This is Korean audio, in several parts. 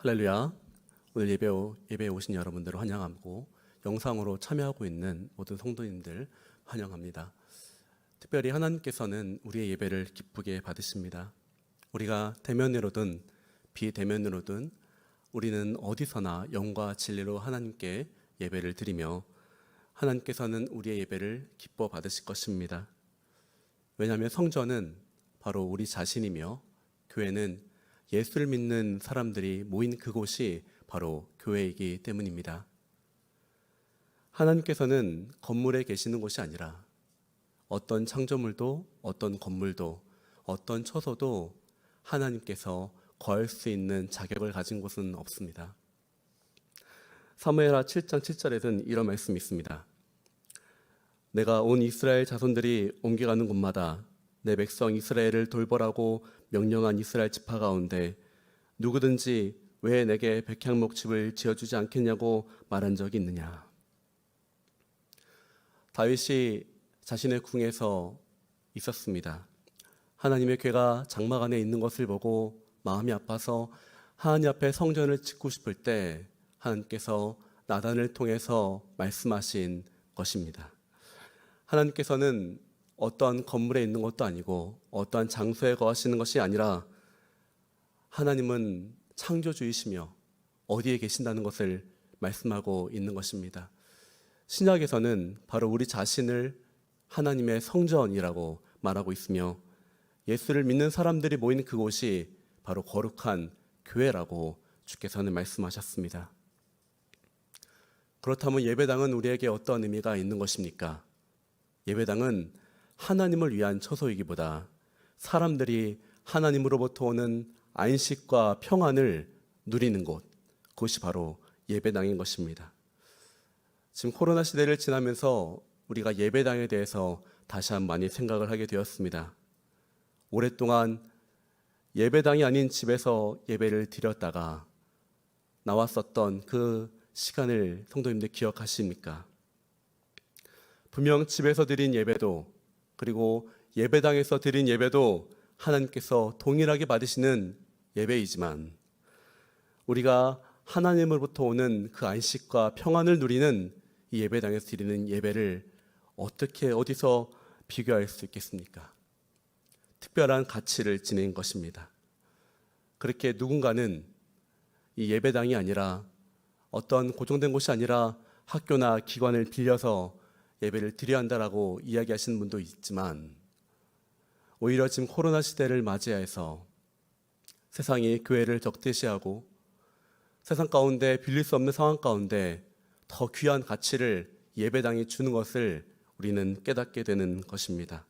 할렐루야. 오늘 예배에 오신 여러분들을 환영하고 영상으로 참여하고 있는 모든 성도님들 환영합니다. 특별히 하나님께서는 우리의 예배를 기쁘게 받으십니다. 우리가 대면으로든 비대면으로든 우리는 어디서나 영과 진리로 하나님께 예배를 드리며 하나님께서는 우리의 예배를 기뻐 받으실 것입니다. 왜냐하면 성전은 바로 우리 자신이며 교회는 예수를 믿는 사람들이 모인 그곳이 바로 교회이기 때문입니다. 하나님께서는 건물에 계시는 곳이 아니라 어떤 창조물도 어떤 건물도 어떤 처소도 하나님께서 거할 수 있는 자격을 가진 곳은 없습니다. 사무엘하 7장 7절에는 이런 말씀이 있습니다. 내가 온 이스라엘 자손들이 옮겨가는 곳마다 내 백성 이스라엘을 돌보라고 명령한 이스라엘 지파 가운데 누구든지 왜 내게 백향목집을 지어주지 않겠냐고 말한 적이 있느냐. 다윗이 자신의 궁에서 있었습니다. 하나님의 궤가 장막 안에 있는 것을 보고 마음이 아파서 하나님 앞에 성전을 짓고 싶을 때 하나님께서 나단을 통해서 말씀하신 것입니다. 하나님께서는 어떠한 건물에 있는 것도 아니고 어떠한 장소에 거하시는 것이 아니라 하나님은 창조주이시며 어디에 계신다는 것을 말씀하고 있는 것입니다. 신약에서는 바로 우리 자신을 하나님의 성전이라고 말하고 있으며 예수를 믿는 사람들이 모인 그곳이 바로 거룩한 교회라고 주께서는 말씀하셨습니다. 그렇다면 예배당은 우리에게 어떤 의미가 있는 것입니까? 예배당은 하나님을 위한 처소이기보다 사람들이 하나님으로부터 오는 안식과 평안을 누리는 곳, 그것이 바로 예배당인 것입니다. 지금 코로나 시대를 지나면서 우리가 예배당에 대해서 다시 한번 많이 생각을 하게 되었습니다. 오랫동안 예배당이 아닌 집에서 예배를 드렸다가 나왔었던 그 시간을 성도님들 기억하십니까? 분명 집에서 드린 예배도 그리고 예배당에서 드린 예배도 하나님께서 동일하게 받으시는 예배이지만 우리가 하나님으로부터 오는 그 안식과 평안을 누리는 이 예배당에서 드리는 예배를 어디서 비교할 수 있겠습니까? 특별한 가치를 지닌 것입니다. 그렇게 누군가는 이 예배당이 아니라 어떤 고정된 곳이 아니라 학교나 기관을 빌려서 예배를 드려야 한다라고 이야기하시는 분도 있지만 오히려 지금 코로나 시대를 맞이해서 세상이 교회를 적대시하고 세상 가운데 빌릴 수 없는 상황 가운데 더 귀한 가치를 예배당이 주는 것을 우리는 깨닫게 되는 것입니다.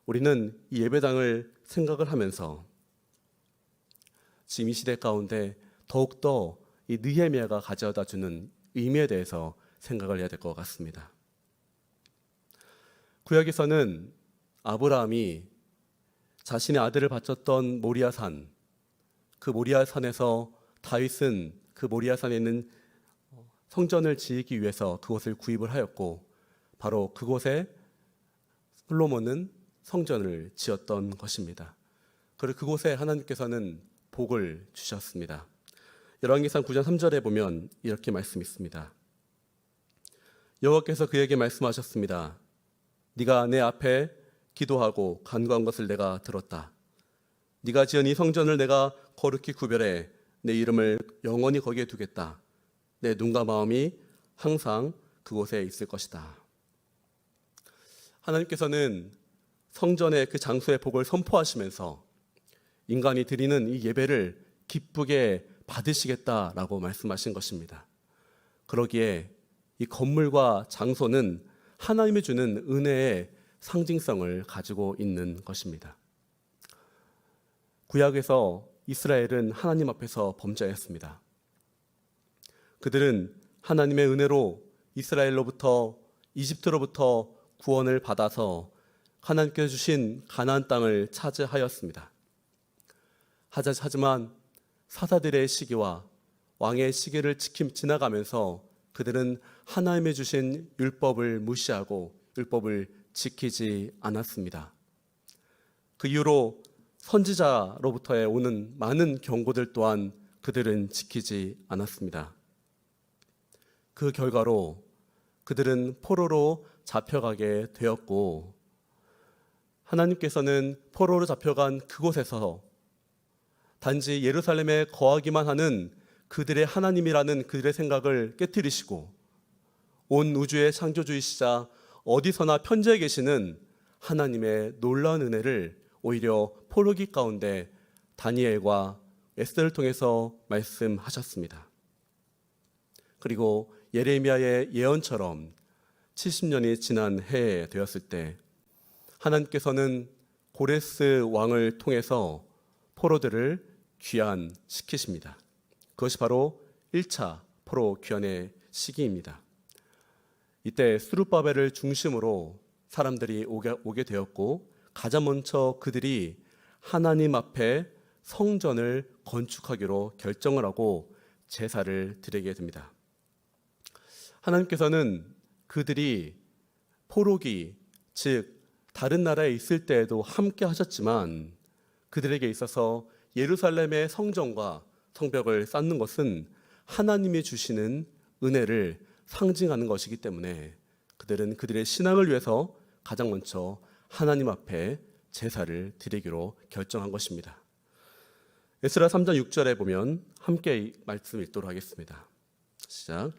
우리는 이 예배당을 생각을 하면서 지금 이 시대 가운데 더욱더 이 느헤미야가 가져다 주는 의미에 대해서 생각을 해야 될 것 같습니다. 구약에서는 아브라함이 자신의 아들을 바쳤던 모리아산, 그 모리아산에서 다윗은 그 모리아산에 있는 성전을 지기 위해서 그곳을 구입을 하였고 바로 그곳에 솔로몬은 성전을 지었던 것입니다. 그리고 그곳에 하나님께서는 복을 주셨습니다. 열왕기상 9장 3절에 보면 이렇게 말씀이 있습니다. 여호와께서 그에게 말씀하셨습니다. 네가 내 앞에 기도하고 간구한 것을 내가 들었다. 네가 지은 이 성전을 내가 거룩히 구별해 내 이름을 영원히 거기에 두겠다. 내 눈과 마음이 항상 그곳에 있을 것이다. 하나님께서는 성전의 그 장소의 복을 선포하시면서 인간이 드리는 이 예배를 기쁘게 받으시겠다라고 말씀하신 것입니다. 그러기에 이 건물과 장소는 하나님이 주는 은혜의 상징성을 가지고 있는 것입니다. 구약에서 이스라엘은 하나님 앞에서 범죄했습니다. 그들은 하나님의 은혜로 이집트로부터 구원을 받아서 하나님께서 주신 가나안 땅을 차지하였습니다. 하지만 사사들의 시기와 왕의 시기를 지나가면서 그들은 하나님의 주신 율법을 무시하고 율법을 지키지 않았습니다. 그 이후로 선지자로부터의 오는 많은 경고들 또한 그들은 지키지 않았습니다. 그 결과로 그들은 포로로 잡혀가게 되었고, 하나님께서는 포로로 잡혀간 그곳에서 단지 예루살렘에 거하기만 하는 그들의 하나님이라는 그들의 생각을 깨뜨리시고, 온 우주의 창조주이시자 어디서나 편재해 계시는 하나님의 놀라운 은혜를 오히려 포로기 가운데 다니엘과 에스더를 통해서 말씀하셨습니다. 그리고 예레미야의 예언처럼 70년이 지난 해에 되었을 때 하나님께서는 고레스 왕을 통해서 포로들을 귀환시키십니다. 그것이 바로 1차 포로 귀환의 시기입니다. 이때 스룹바벨을 중심으로 사람들이 오게 되었고, 가장 먼저 그들이 하나님 앞에 성전을 건축하기로 결정을 하고 제사를 드리게 됩니다. 하나님께서는 그들이 포로기, 즉 다른 나라에 있을 때에도 함께 하셨지만, 그들에게 있어서 예루살렘의 성전과 성벽을 쌓는 것은 하나님이 주시는 은혜를 상징하는 것이기 때문에 그들은 그들의 신앙을 위해서 가장 먼저 하나님 앞에 제사를 드리기로 결정한 것입니다. 에스라 3장 6절에 보면 함께 말씀 읽도록 하겠습니다. 시작.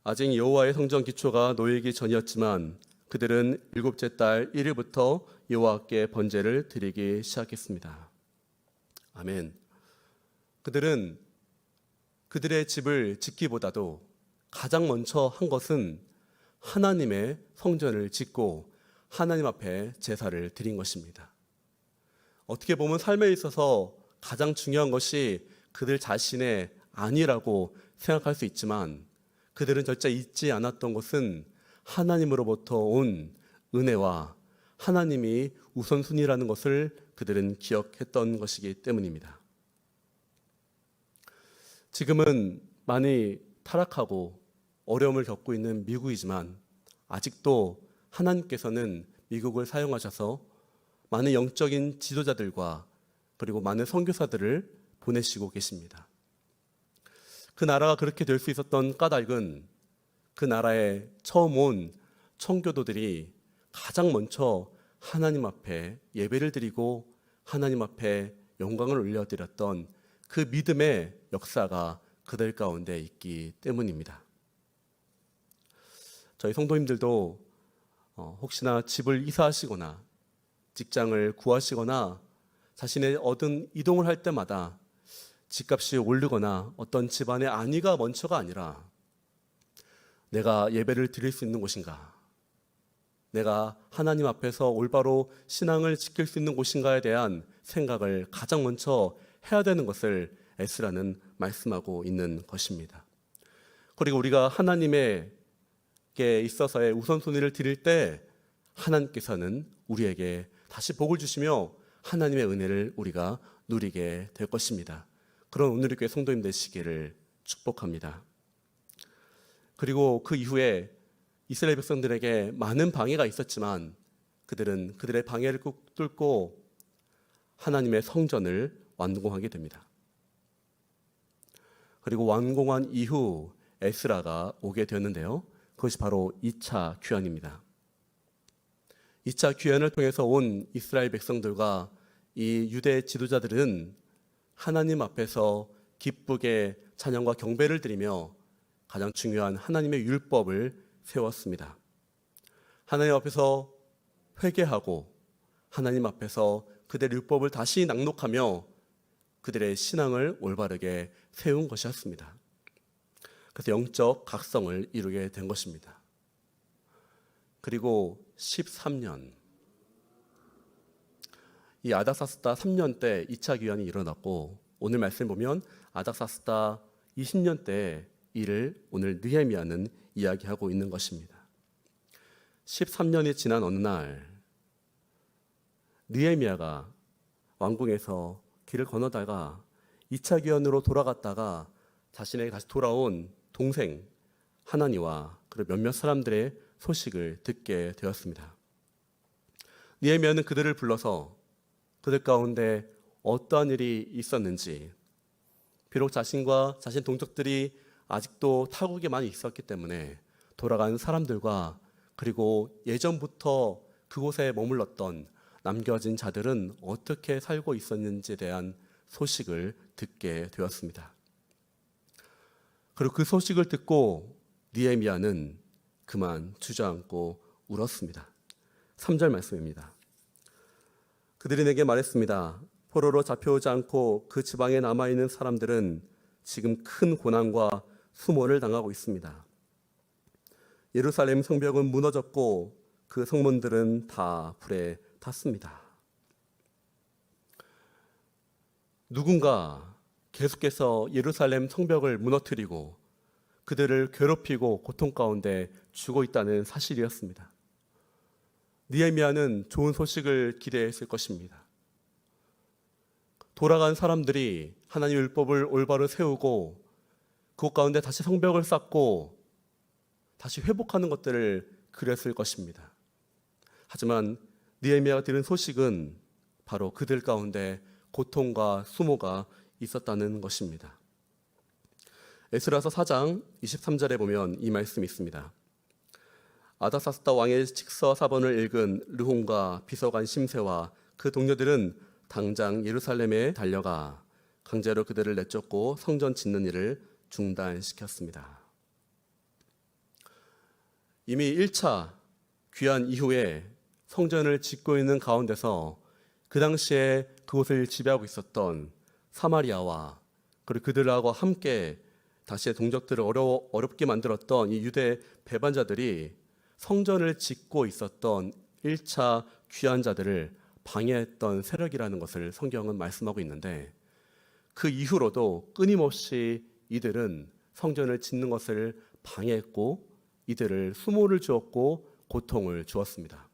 아직 여호와의 성전 기초가 놓이기 전이었지만 그들은 일곱째 달 1일부터 여호와께 번제를 드리기 시작했습니다. 아멘. 그들은 그들의 집을 짓기보다도 가장 먼저 한 것은 하나님의 성전을 짓고 하나님 앞에 제사를 드린 것입니다. 어떻게 보면 삶에 있어서 가장 중요한 것이 그들 자신의 아니라고 생각할 수 있지만, 그들은 절대 잊지 않았던 것은 하나님으로부터 온 은혜와 하나님이 우선순위라는 것을 그들은 기억했던 것이기 때문입니다. 지금은 많이 타락하고 어려움을 겪고 있는 미국이지만 아직도 하나님께서는 미국을 사용하셔서 많은 영적인 지도자들과 그리고 많은 선교사들을 보내시고 계십니다. 그 나라가 그렇게 될 수 있었던 까닭은 그 나라에 처음 온 청교도들이 가장 먼저 하나님 앞에 예배를 드리고 하나님 앞에 영광을 올려드렸던 그 믿음의 역사가 그들 가운데 있기 때문입니다. 저희 성도님들도 혹시나 집을 이사하시거나 직장을 구하시거나 자신의 얻은 이동을 할 때마다 집값이 오르거나 어떤 집안의 안위가 먼저가 아니라 내가 예배를 드릴 수 있는 곳인가, 내가 하나님 앞에서 올바로 신앙을 지킬 수 있는 곳인가에 대한 생각을 가장 먼저 해야 되는 것을 에스라는 말씀하고 있는 것입니다. 그리고 우리가 하나님에게 있어서의 우선순위를 드릴 때 하나님께서는 우리에게 다시 복을 주시며 하나님의 은혜를 우리가 누리게 될 것입니다. 그런 오늘의 교회 성도님 되시기를 축복합니다. 그리고 그 이후에 이스라엘 백성들에게 많은 방해가 있었지만 그들은 그들의 방해를 뚫고 하나님의 성전을 완공하게 됩니다. 그리고 완공한 이후 에스라가 오게 되었는데요. 그것이 바로 2차 귀환입니다. 2차 귀환을 통해서 온 이스라엘 백성들과 이 유대 지도자들은 하나님 앞에서 기쁘게 찬양과 경배를 드리며 가장 중요한 하나님의 율법을 세웠습니다. 하나님 앞에서 회개하고 하나님 앞에서 그들의 율법을 다시 낭독하며 그들의 신앙을 올바르게 세운 것이었습니다. 그래서 영적 각성을 이루게 된 것입니다. 그리고 13년, 이 아닥사스다 3년 때 2차 귀환이 일어났고, 오늘 말씀 보면 아닥사스다 20년 때 일을 오늘 느헤미야는 이야기하고 있는 것입니다. 13년이 지난 어느 날 느헤미야가 왕궁에서 길을 건너다가 2차 귀환으로 돌아갔다가 자신에게 다시 돌아온 동생 하나니와 그리고 몇몇 사람들의 소식을 듣게 되었습니다. 느헤미야는 그들을 불러서 그들 가운데 어떠한 일이 있었는지, 비록 자신과 자신 동족들이 아직도 타국에 많이 있었기 때문에 돌아간 사람들과 그리고 예전부터 그곳에 머물렀던 남겨진 자들은 어떻게 살고 있었는지에 대한 소식을 듣게 되었습니다. 그리고 그 소식을 듣고 느헤미야는 그만 주저앉고 울었습니다. 3절 말씀입니다. 그들이 내게 말했습니다. 포로로 잡혀오지 않고 그 지방에 남아있는 사람들은 지금 큰 고난과 수모를 당하고 있습니다. 예루살렘 성벽은 무너졌고 그 성문들은 다 불에 탔습니다. 누군가 계속해서 예루살렘 성벽을 무너뜨리고 그들을 괴롭히고 고통 가운데 주고 있다는 사실이었습니다. 느헤미야는 좋은 소식을 기대했을 것입니다. 돌아간 사람들이 하나님의 율법을 올바로 세우고 그곳 가운데 다시 성벽을 쌓고 다시 회복하는 것들을 그렸을 것입니다. 하지만 느헤미야가 들은 소식은 바로 그들 가운데 고통과 수모가 있었다는 것입니다. 에스라서 4장 23절에 보면 이 말씀이 있습니다. 아닥사스다 왕의 직서 사본을 읽은 르홈과 비서관 심세와 그 동료들은 당장 예루살렘에 달려가 강제로 그들을 내쫓고 성전 짓는 일을 중단시켰습니다. 이미 1차 귀환 이후에 성전을 짓고 있는 가운데서 그 당시에 그곳을 지배하고 있었던 사마리아와 그리고 그들하고 함께 다시 동족들을 어렵게 만들었던 이 유대 배반자들이 성전을 짓고 있었던 1차 귀환자들을 방해했던 세력이라는 것을 성경은 말씀하고 있는데, 그 이후로도 끊임없이 이들은 성전을 짓는 것을 방해했고 이들을 수모를 주었고 고통을 주었습니다.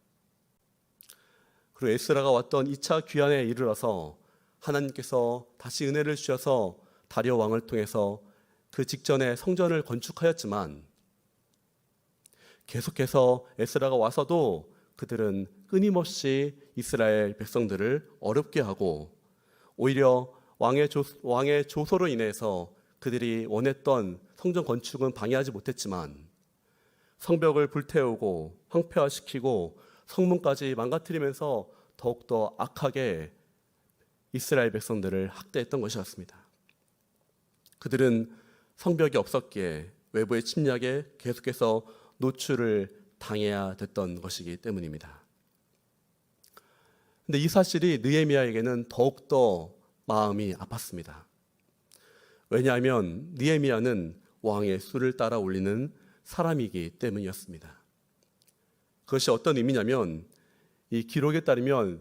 그리고 에스라가 왔던 2차 귀환에 이르러서 하나님께서 다시 은혜를 주셔서 다리오 왕을 통해서 그 직전에 성전을 건축하였지만 계속해서 에스라가 와서도 그들은 끊임없이 이스라엘 백성들을 어렵게 하고 오히려 왕의 조소로 인해서 그들이 원했던 성전 건축은 방해하지 못했지만 성벽을 불태우고 황폐화시키고 성문까지 망가뜨리면서 더욱더 악하게 이스라엘 백성들을 학대했던 것이었습니다. 그들은 성벽이 없었기에 외부의 침략에 계속해서 노출을 당해야 됐던 것이기 때문입니다. 근데 이 사실이 느헤미야에게는 더욱더 마음이 아팠습니다. 왜냐하면 느헤미야는 왕의 수를 따라 올리는 사람이기 때문이었습니다. 그것이 어떤 의미냐면, 이 기록에 따르면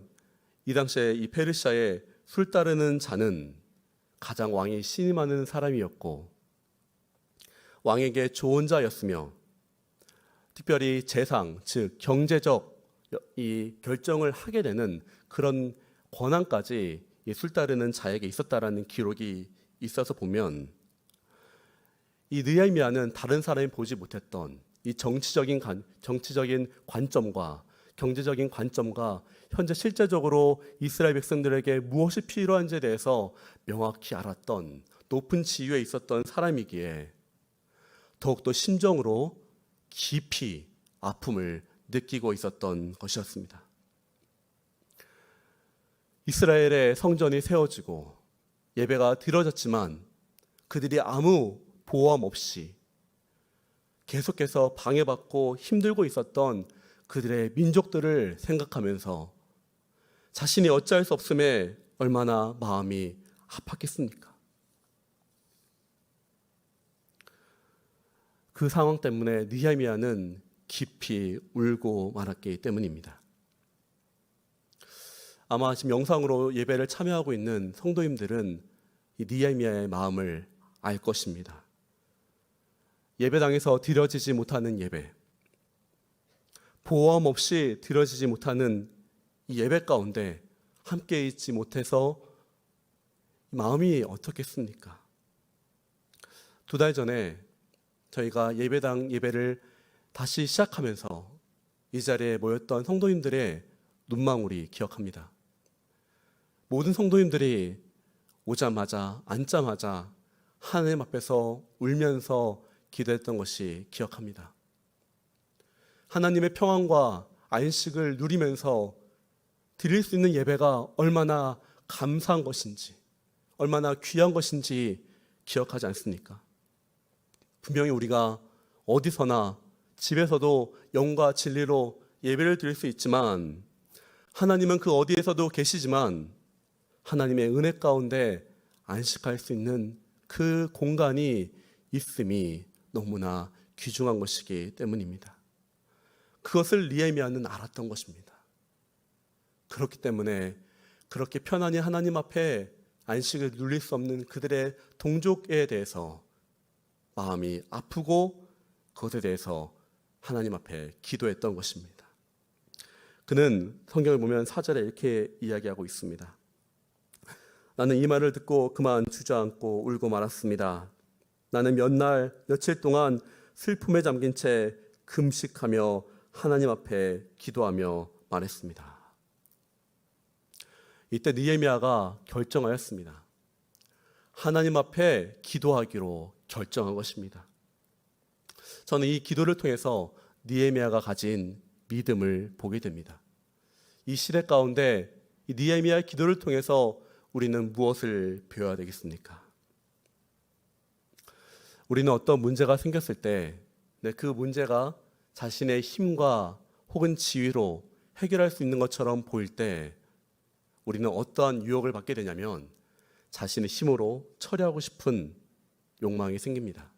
이 당시에 이 페르시아의 술 따르는 자는 가장 왕이 신임하는 사람이었고 왕에게 좋은 자였으며 특별히 재상, 즉 경제적 이 결정을 하게 되는 그런 권한까지 이 술 따르는 자에게 있었다라는 기록이 있어서 보면, 이 느헤미야는 다른 사람이 보지 못했던 이 정치적인 관점과 경제적인 관점과 현재 실제적으로 이스라엘 백성들에게 무엇이 필요한지에 대해서 명확히 알았던 높은 지위에 있었던 사람이기에 더욱더 심정으로 깊이 아픔을 느끼고 있었던 것이었습니다. 이스라엘의 성전이 세워지고 예배가 드려졌지만 그들이 아무 보험 없이 계속해서 방해받고 힘들고 있었던 그들의 민족들을 생각하면서 자신이 어찌할 수 없음에 얼마나 마음이 아팠겠습니까? 그 상황 때문에 느헤미야는 깊이 울고 말았기 때문입니다. 아마 지금 영상으로 예배를 참여하고 있는 성도님들은 이 느헤미야의 마음을 알 것입니다. 예배당에서 드려지지 못하는 예배, 보험 없이 드려지지 못하는 이 예배 가운데 함께 있지 못해서 마음이 어떻겠습니까? 2달 전에 저희가 예배당 예배를 다시 시작하면서 이 자리에 모였던 성도님들의 눈망울이 기억합니다. 모든 성도님들이 오자마자 앉자마자 하나님 앞에서 울면서 기도했던 것이 기억합니다. 하나님의 평안과 안식을 누리면서 드릴 수 있는 예배가 얼마나 감사한 것인지, 얼마나 귀한 것인지 기억하지 않습니까? 분명히 우리가 어디서나 집에서도 영과 진리로 예배를 드릴 수 있지만, 하나님은 그 어디에서도 계시지만 하나님의 은혜 가운데 안식할 수 있는 그 공간이 있음이 너무나 귀중한 것이기 때문입니다. 그것을 느헤미야는 알았던 것입니다. 그렇기 때문에 그렇게 편안히 하나님 앞에 안식을 누릴 수 없는 그들의 동족에 대해서 마음이 아프고 그것에 대해서 하나님 앞에 기도했던 것입니다. 그는 성경을 보면 4절에 이렇게 이야기하고 있습니다. 나는 이 말을 듣고 그만 주저앉고 울고 말았습니다. 나는 몇 날 며칠 동안 슬픔에 잠긴 채 금식하며 하나님 앞에 기도하며 말했습니다. 이때 느헤미야가 결정하였습니다. 하나님 앞에 기도하기로 결정한 것입니다. 저는 이 기도를 통해서 느헤미야가 가진 믿음을 보게 됩니다. 이 시대 가운데 이 느헤미야의 기도를 통해서 우리는 무엇을 배워야 되겠습니까? 우리는 어떤 문제가 생겼을 때 그 문제가 자신의 힘과 혹은 지위로 해결할 수 있는 것처럼 보일 때 우리는 어떠한 유혹을 받게 되냐면 자신의 힘으로 처리하고 싶은 욕망이 생깁니다.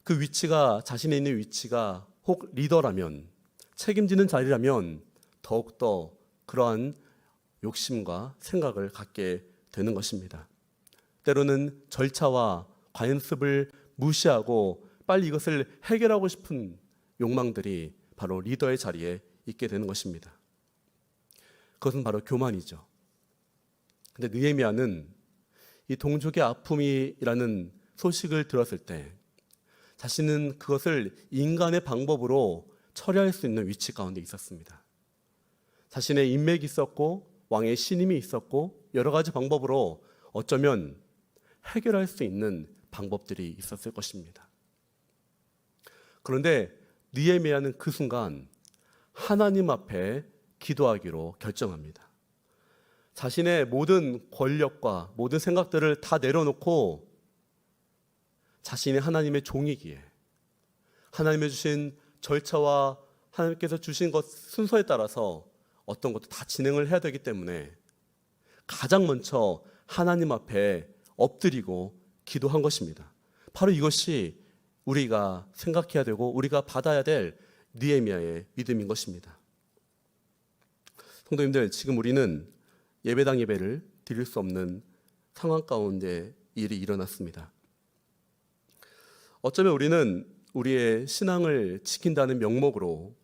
그 위치가, 자신의 있는 위치가 혹 리더라면, 책임지는 자리라면 더욱더 그러한 욕심과 생각을 갖게 되는 것입니다. 때로는 절차와 관습을 무시하고 빨리 이것을 해결하고 싶은 욕망들이 바로 리더의 자리에 있게 되는 것입니다. 그것은 바로 교만이죠. 근데 느헤미야는 이 동족의 아픔이라는 소식을 들었을 때 자신은 그것을 인간의 방법으로 처리할 수 있는 위치 가운데 있었습니다. 자신의 인맥이 있었고 왕의 신임이 있었고 여러 가지 방법으로 어쩌면 해결할 수 있는 방법들이 있었을 것입니다. 그런데 느헤미야는 그 순간 하나님 앞에 기도하기로 결정합니다. 자신의 모든 권력과 모든 생각들을 다 내려놓고 자신이 하나님의 종이기에 하나님의 주신 절차와 하나님께서 주신 것 순서에 따라서 어떤 것도 다 진행을 해야 되기 때문에 가장 먼저 하나님 앞에 엎드리고 기도한 것입니다. 바로 이것이 우리가 생각해야 되고 우리가 받아야 될 느헤미야의 믿음인 것입니다. 성도님들, 지금 우리는 예배당 예배를 드릴 수 없는 상황 가운데 일이 일어났습니다. 어쩌면 우리는 우리의 신앙을 지킨다는 명목으로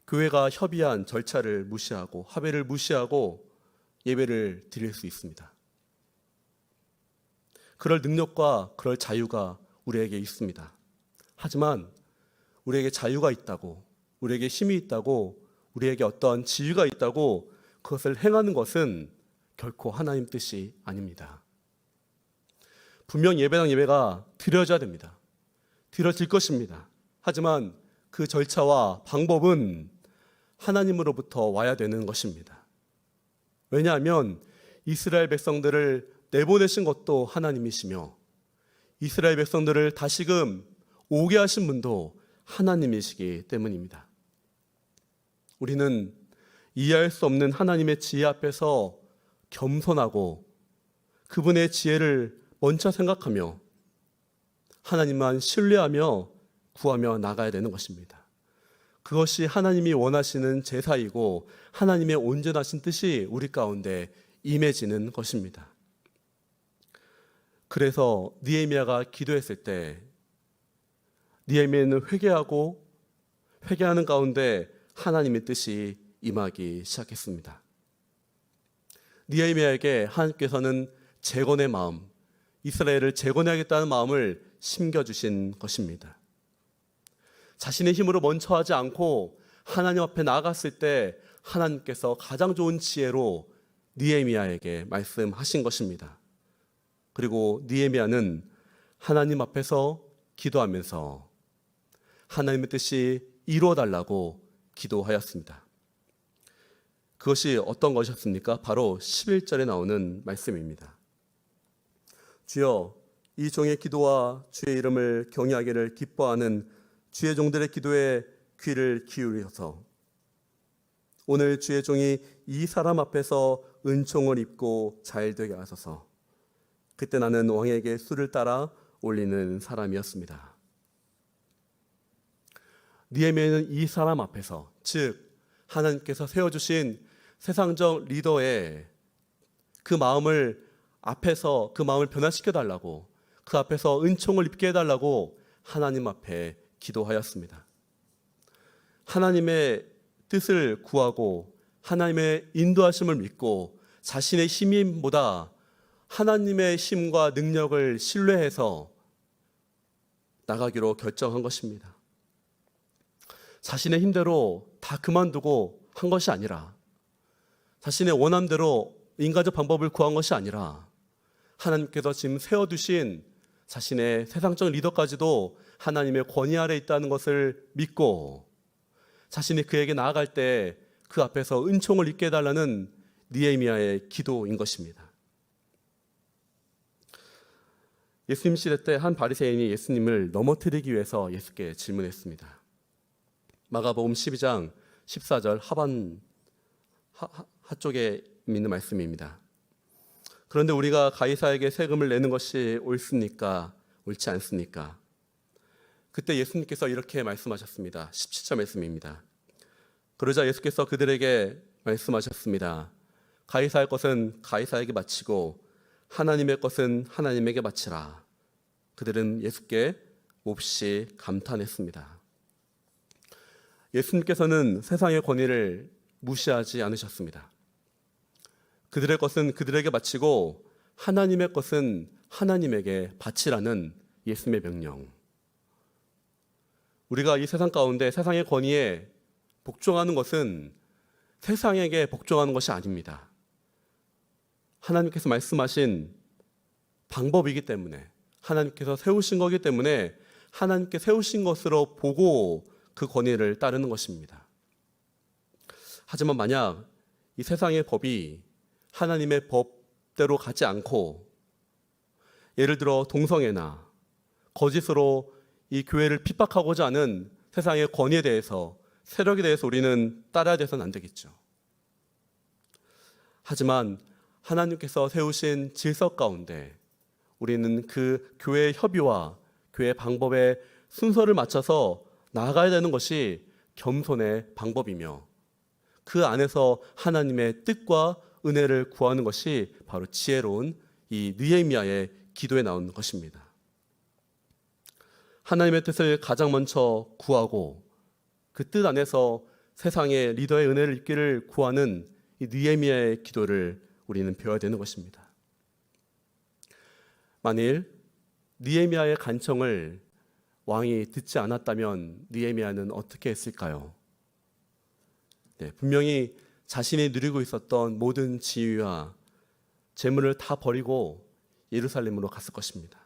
교회가 협의한 절차를 무시하고 합의를 무시하고 예배를 드릴 수 있습니다. 그럴 능력과 그럴 자유가 우리에게 있습니다. 하지만 우리에게 자유가 있다고, 우리에게 힘이 있다고, 우리에게 어떤 지위가 있다고 그것을 행하는 것은 결코 하나님 뜻이 아닙니다. 분명 예배당 예배가 드려져야 됩니다. 드려질 것입니다. 하지만 그 절차와 방법은 하나님으로부터 와야 되는 것입니다. 왜냐하면 이스라엘 백성들을 내보내신 것도 하나님이시며 이스라엘 백성들을 다시금 오게 하신 분도 하나님이시기 때문입니다. 우리는 이해할 수 없는 하나님의 지혜 앞에서 겸손하고 그분의 지혜를 먼저 생각하며 하나님만 신뢰하며 구하며 나가야 되는 것입니다. 그것이 하나님이 원하시는 제사이고 하나님의 온전하신 뜻이 우리 가운데 임해지는 것입니다. 그래서 느헤미야가 기도했을 때 느헤미야는 회개하는 가운데 하나님의 뜻이 임하기 시작했습니다. 느헤미야에게 하나님께서는 재건의 마음, 이스라엘을 재건해야겠다는 마음을 심겨주신 것입니다. 자신의 힘으로 먼저 하지 않고 하나님 앞에 나아갔을 때 하나님께서 가장 좋은 지혜로 느헤미야에게 말씀하신 것입니다. 그리고 느헤미야는 하나님 앞에서 기도하면서 하나님의 뜻이 이루어달라고 기도하였습니다. 그것이 어떤 것이었습니까? 바로 11절에 나오는 말씀입니다. 주여, 이 종의 기도와 주의 이름을 경외하기를 기뻐하는 주의 종들의 기도에 귀를 기울여서 오늘 주의 종이 이 사람 앞에서 은총을 입고 잘되게 하소서. 그때 나는 왕에게 수를 따라 올리는 사람이었습니다. 느헤미야는 이 사람 앞에서, 즉 하나님께서 세워주신 세상적 리더의 그 마음을 앞에서 그 마음을 변화시켜 달라고, 그 앞에서 은총을 입게 해달라고 하나님 앞에 기도하였습니다. 하나님의 뜻을 구하고 하나님의 인도하심을 믿고 자신의 힘보다 하나님의 힘과 능력을 신뢰해서 나가기로 결정한 것입니다. 자신의 힘대로 다 그만두고 한 것이 아니라, 자신의 원함대로 인간적 방법을 구한 것이 아니라, 하나님께서 지금 세워두신 자신의 세상적 리더까지도 하나님의 권위 아래 있다는 것을 믿고 자신이 그에게 나아갈 때 그 앞에서 은총을 입게 해달라는 느헤미야의 기도인 것입니다. 예수님 시대 때 한 바리새인이 예수님을 넘어뜨리기 위해서 예수께 질문했습니다. 마가복음 12장 14절 하쪽에 있는 말씀입니다. 그런데 우리가 가이사에게 세금을 내는 것이 옳습니까? 옳지 않습니까? 그때 예수님께서 이렇게 말씀하셨습니다. 17절 말씀입니다. 그러자 예수께서 그들에게 말씀하셨습니다. 가이사의 것은 가이사에게 바치고 하나님의 것은 하나님에게 바치라. 그들은 예수께 몹시 감탄했습니다. 예수님께서는 세상의 권위를 무시하지 않으셨습니다. 그들의 것은 그들에게 바치고 하나님의 것은 하나님에게 바치라는 예수님의 명령. 우리가 이 세상 가운데 세상의 권위에 복종하는 것은 세상에게 복종하는 것이 아닙니다. 하나님께서 말씀하신 방법이기 때문에, 하나님께서 세우신 거기 때문에 하나님께 세우신 것으로 보고 그 권위를 따르는 것입니다. 하지만 만약 이 세상의 법이 하나님의 법대로 가지 않고, 예를 들어 동성애나 거짓으로 이 교회를 핍박하고자 하는 세상의 권위에 대해서, 세력에 대해서 우리는 따라야 돼서는 안 되겠죠. 하지만 하나님께서 세우신 질서 가운데 우리는 그 교회의 협의와 교회의 방법의 순서를 맞춰서 나아가야 되는 것이 겸손의 방법이며, 그 안에서 하나님의 뜻과 은혜를 구하는 것이 바로 지혜로운 이 느헤미야의 기도에 나오는 것입니다. 하나님의 뜻을 가장 먼저 구하고 그 뜻 안에서 세상의 리더의 은혜를 입기를 구하는 이 느헤미야의 기도를 우리는 배워야 되는 것입니다. 만일 느헤미야의 간청을 왕이 듣지 않았다면 느헤미야는 어떻게 했을까요? 분명히 자신이 누리고 있었던 모든 지위와 재물을 다 버리고 예루살렘으로 갔을 것입니다.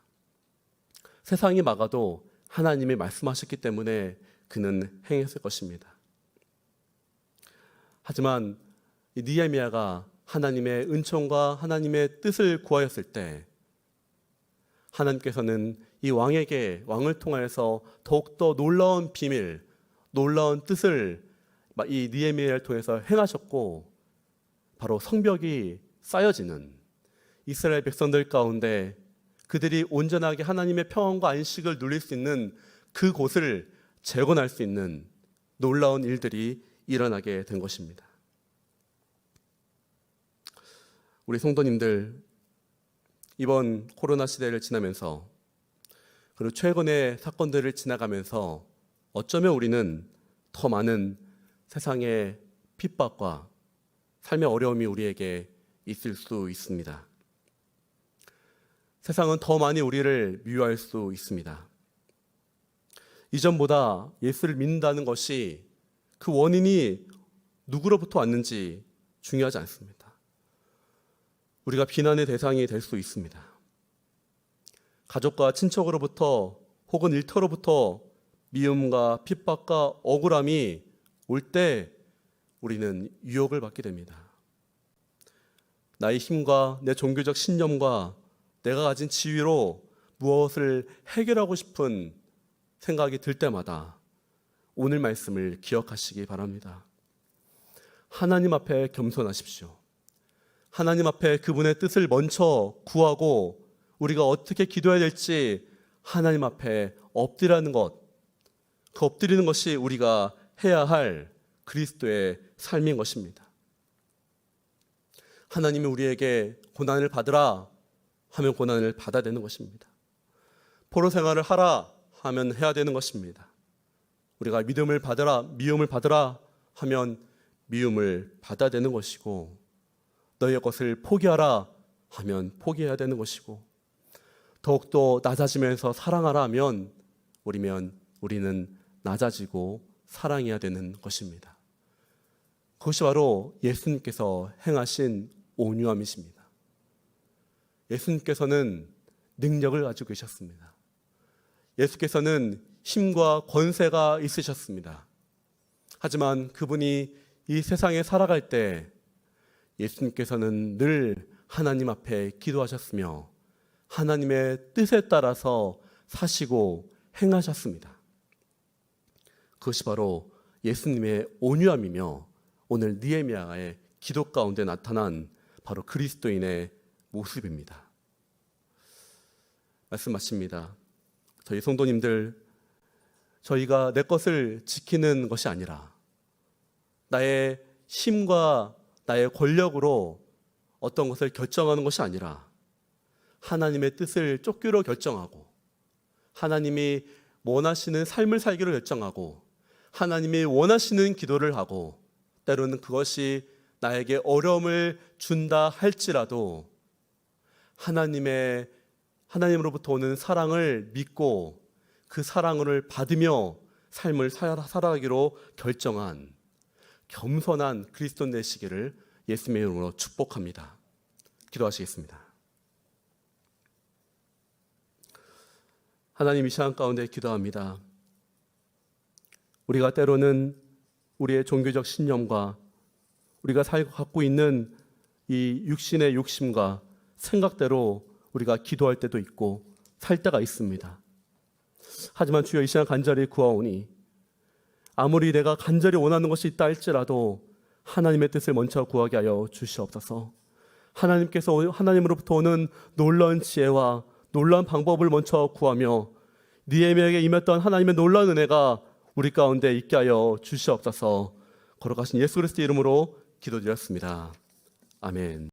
세상이 막아도 하나님이 말씀하셨기 때문에 그는 행했을 것입니다. 하지만 이 느헤미야가 하나님의 은총과 하나님의 뜻을 구하였을 때 하나님께서는 이 왕을 통하여서 더욱더 놀라운 비밀, 놀라운 뜻을 이 느헤미야를 통해서 행하셨고, 바로 성벽이 쌓여지는 이스라엘 백성들 가운데 그들이 온전하게 하나님의 평안과 안식을 누릴 수 있는 그곳을 재건할 수 있는 놀라운 일들이 일어나게 된 것입니다. 우리 성도님들, 이번 코로나 시대를 지나면서 그리고 최근의 사건들을 지나가면서 어쩌면 우리는 더 많은 세상의 핍박과 삶의 어려움이 우리에게 있을 수 있습니다. 세상은 더 많이 우리를 미워할 수 있습니다. 이전보다 예수를 믿는다는 것이 그 원인이 누구로부터 왔는지 중요하지 않습니다. 우리가 비난의 대상이 될 수 있습니다. 가족과 친척으로부터 혹은 일터로부터 미움과 핍박과 억울함이 올 때 우리는 유혹을 받게 됩니다. 나의 힘과 내 종교적 신념과 내가 가진 지위로 무엇을 해결하고 싶은 생각이 들 때마다 오늘 말씀을 기억하시기 바랍니다. 하나님 앞에 겸손하십시오. 하나님 앞에 그분의 뜻을 먼저 구하고 우리가 어떻게 기도해야 될지 하나님 앞에 엎드리는 것, 그 엎드리는 것이 우리가 해야 할 그리스도의 삶인 것입니다. 하나님이 우리에게 고난을 받으라 하면 고난을 받아야 되는 것입니다. 포로 생활을 하라 하면 해야 되는 것입니다. 우리가 믿음을 받으라, 미움을 받으라 하면 미움을 받아야 되는 것이고, 너희의 것을 포기하라 하면 포기해야 되는 것이고, 더욱더 낮아지면서 사랑하라 하면 우리는 낮아지고 사랑해야 되는 것입니다. 그것이 바로 예수님께서 행하신 온유함이십니다. 예수님께서는 능력을 가지고 계셨습니다. 예수께서는 힘과 권세가 있으셨습니다. 하지만 그분이 이 세상에 살아갈 때 예수님께서는 늘 하나님 앞에 기도하셨으며 하나님의 뜻에 따라서 사시고 행하셨습니다. 그것이 바로 예수님의 온유함이며 오늘 느헤미야의 기도 가운데 나타난 바로 그리스도인의 모습입니다. 말씀 마칩니다. 저희 성도님들, 저희가 내 것을 지키는 것이 아니라 나의 힘과 나의 권력으로 어떤 것을 결정하는 것이 아니라 하나님의 뜻을 쫓기로 결정하고 하나님이 원하시는 삶을 살기로 결정하고 하나님이 원하시는 기도를 하고 때로는 그것이 나에게 어려움을 준다 할지라도 하나님으로부터 오는 사랑을 믿고 그 사랑을 받으며 삶을 살아가기로 결정한 겸손한 그리스도 되시기를 예수님의 이름으로 축복합니다. 기도하시겠습니다. 하나님, 이 시간 가운데 기도합니다. 우리가 때로는 우리의 종교적 신념과 우리가 갖고 있는 이 육신의 욕심과 생각대로 우리가 기도할 때도 있고 살 때가 있습니다. 하지만 주여, 이 시간 간절히 구하오니 아무리 내가 간절히 원하는 것이 있다 할지라도 하나님의 뜻을 먼저 구하게 하여 주시옵소서. 하나님으로부터 오는 놀라운 지혜와 놀라운 방법을 먼저 구하며 느헤미야에게 임했던 하나님의 놀라운 은혜가 우리 가운데 있게 하여 주시옵소서. 걸어가신 예수 그리스도 이름으로 기도드렸습니다. 아멘.